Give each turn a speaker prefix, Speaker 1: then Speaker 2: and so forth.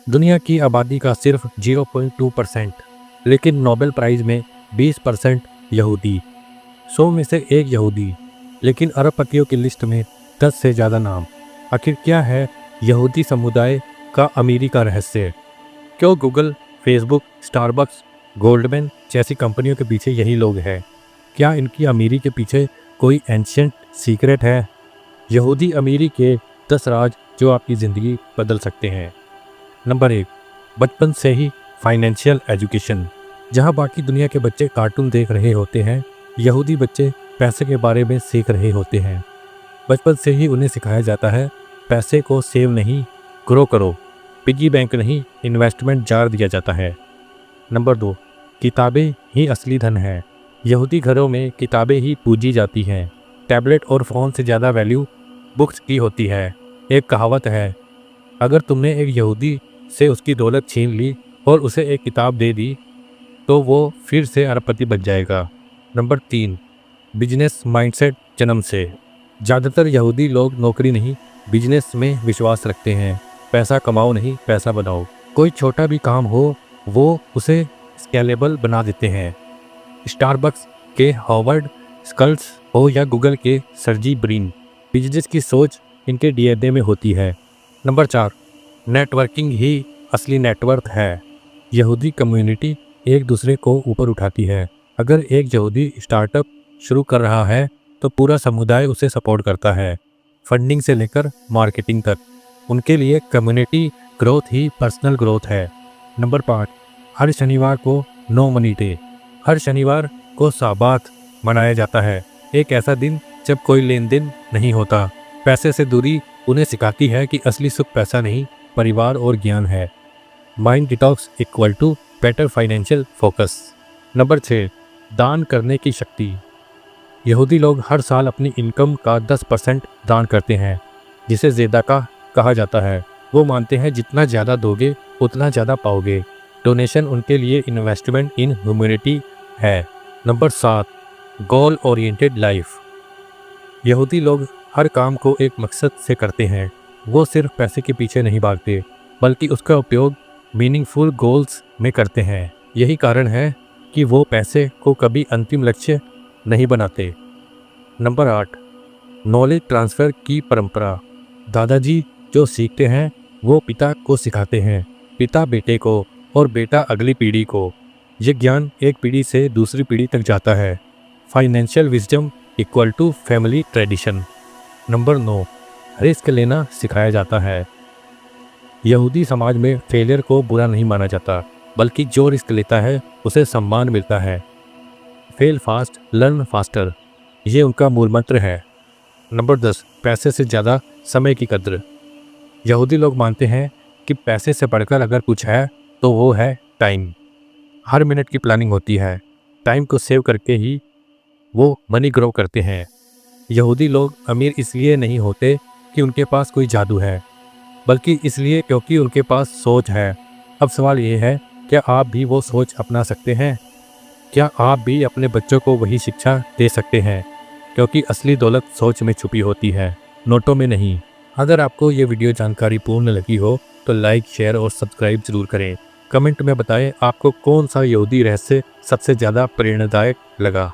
Speaker 1: दुनिया की आबादी का सिर्फ 0.2%, लेकिन नोबेल प्राइज़ में 20% यहूदी। 100 में से एक यहूदी, लेकिन अरबपतियों की लिस्ट में 10 से ज़्यादा नाम। आखिर क्या है यहूदी समुदाय का अमीरी का रहस्य? क्यों गूगल, फेसबुक, स्टारबक्स, गोल्डमैन जैसी कंपनियों के पीछे यही लोग हैं? क्या इनकी अमीरी के पीछे कोई एंशिएंट सीक्रेट है? यहूदी अमीरी के 10 राज जो आपकी ज़िंदगी बदल सकते हैं। नंबर 1, बचपन से ही फाइनेंशियल एजुकेशन। जहां बाकी दुनिया के बच्चे कार्टून देख रहे होते हैं, यहूदी बच्चे पैसे के बारे में सीख रहे होते हैं। बचपन से ही उन्हें सिखाया जाता है, पैसे को सेव नहीं, ग्रो करो। पिगी बैंक नहीं, इन्वेस्टमेंट जार दिया जाता है। नंबर 2, किताबें ही असली धन है। यहूदी घरों में किताबें ही पूजी जाती हैं। टैबलेट और फ़ोन से ज़्यादा वैल्यू बुक्स की होती है। एक कहावत है, अगर तुमने एक यहूदी से उसकी दौलत छीन ली और उसे एक किताब दे दी तो वो फिर से अरबपति बन जाएगा। नंबर 3, बिजनेस माइंडसेट जन्म से। ज़्यादातर यहूदी लोग नौकरी नहीं, बिजनेस में विश्वास रखते हैं। पैसा कमाओ नहीं, पैसा बनाओ। कोई छोटा भी काम हो वो उसे स्केलेबल बना देते हैं। स्टारबक्स के हॉवर्ड स्कल्स हो या गूगल के सर्जी ब्रिन, बिजनेस की सोच इनके डीएनए में होती है। नंबर 4, नेटवर्किंग ही असली नेटवर्थ है। यहूदी कम्युनिटी एक दूसरे को ऊपर उठाती है। अगर एक यहूदी स्टार्टअप शुरू कर रहा है तो पूरा समुदाय उसे सपोर्ट करता है, फंडिंग से लेकर मार्केटिंग तक। उनके लिए कम्युनिटी ग्रोथ ही पर्सनल ग्रोथ है। नंबर 5, हर शनिवार को नो मनी डे। हर शनिवार को साबात मनाया जाता है, एक ऐसा दिन जब कोई लेन देन नहीं होता। पैसे से दूरी उन्हें सिखाती है कि असली सुख पैसा नहीं, परिवार और ज्ञान है। Mind detox equal to better financial focus. Number 6, दान करने की शक्ति। यहूदी लोग हर साल अपनी इनकम का 10% दान करते हैं, जिसे ज़ेदाका कहा जाता है। वो मानते हैं जितना ज़्यादा दोगे उतना ज़्यादा पाओगे। डोनेशन उनके लिए इन्वेस्टमेंट इन ह्यूमैनिटी है। Number 7, goal oriented life. यहूदी लोग हर काम को एक मकसद से करते हैं। वो सिर्फ पैसे के पीछे नहीं भागते, बल्कि उसका उपयोग मीनिंगफुल गोल्स में करते हैं। यही कारण है कि वो पैसे को कभी अंतिम लक्ष्य नहीं बनाते। नंबर 8, नॉलेज ट्रांसफ़र की परंपरा। दादाजी जो सीखते हैं वो पिता को सिखाते हैं, पिता बेटे को और बेटा अगली पीढ़ी को। ये ज्ञान एक पीढ़ी से दूसरी पीढ़ी तक जाता है। Financial wisdom equal to family tradition. Number 9, risk लेना सिखाया जाता है। यहूदी समाज में फेलियर को बुरा नहीं माना जाता, बल्कि जो रिस्क लेता है उसे सम्मान मिलता है। फेल फास्ट, लर्न फास्टर, ये उनका मूल मंत्र है। नंबर 10, पैसे से ज़्यादा समय की कद्र। यहूदी लोग मानते हैं कि पैसे से बढ़कर अगर कुछ है तो वो है टाइम। हर मिनट की प्लानिंग होती है। टाइम को सेव करके ही वो मनी ग्रो करते हैं। यहूदी लोग अमीर इसलिए नहीं होते कि उनके पास कोई जादू है, बल्कि इसलिए क्योंकि उनके पास सोच है। अब सवाल ये है, क्या आप भी वो सोच अपना सकते हैं? क्या आप भी अपने बच्चों को वही शिक्षा दे सकते हैं? क्योंकि असली दौलत सोच में छुपी होती है, नोटों में नहीं। अगर आपको ये वीडियो जानकारी पूर्ण लगी हो तो लाइक, शेयर और सब्सक्राइब जरूर करें। कमेंट में बताएं आपको कौन सा यहूदी रहस्य सबसे ज़्यादा प्रेरणादायक लगा।